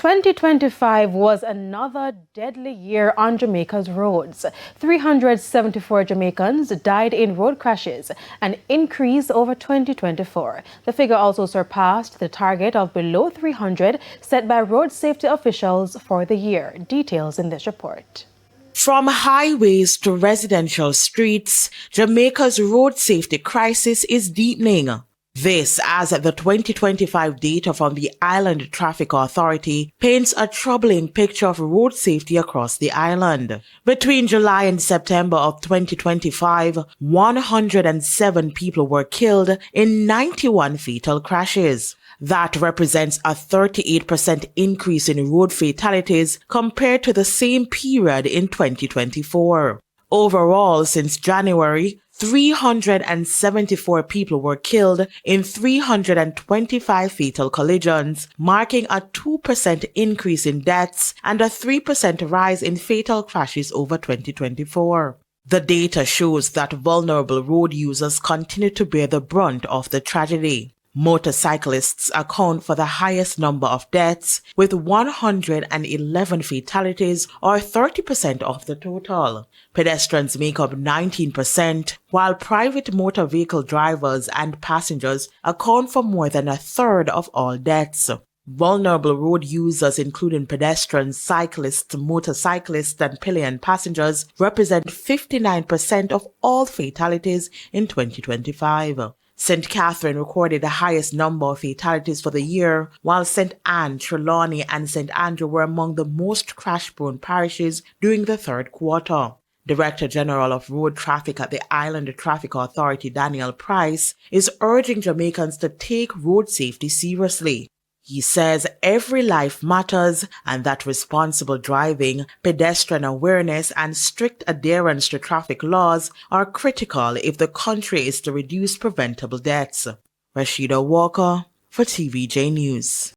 2025 was another deadly year on Jamaica's roads. 374 Jamaicans died in road crashes, an increase over 2024. The figure also surpassed the target of below 300 set by road safety officials for the year. Details in this report. From highways to residential streets, Jamaica's road safety crisis is deepening. This, as the 2025 data from the Island Traffic Authority paints a troubling picture of road safety across the island. Between July and September of 2025, 107 people were killed in 91 fatal crashes. That represents a 38% increase in road fatalities compared to the same period in 2024. Overall, since January, 374 people were killed in 325 fatal collisions, marking a 2% increase in deaths and a 3% rise in fatal crashes over 2024. The data shows that vulnerable road users continue to bear the brunt of the tragedy. Motorcyclists account for the highest number of deaths, with 111 fatalities, or 30% of the total. Pedestrians make up 19%, while private motor vehicle drivers and passengers account for more than a third of all deaths. Vulnerable road users, including pedestrians, cyclists, motorcyclists, and pillion passengers, represent 59% of all fatalities in 2025. St. Catherine recorded the highest number of fatalities for the year, while St. Anne, Trelawney, and St. Andrew were among the most crash-prone parishes during the third quarter. Director General of Road Traffic at the Island Traffic Authority, Daniel Price, is urging Jamaicans to take road safety seriously. He says every life matters and that responsible driving, pedestrian awareness, and strict adherence to traffic laws are critical if the country is to reduce preventable deaths. Rashida Walker for TVJ News.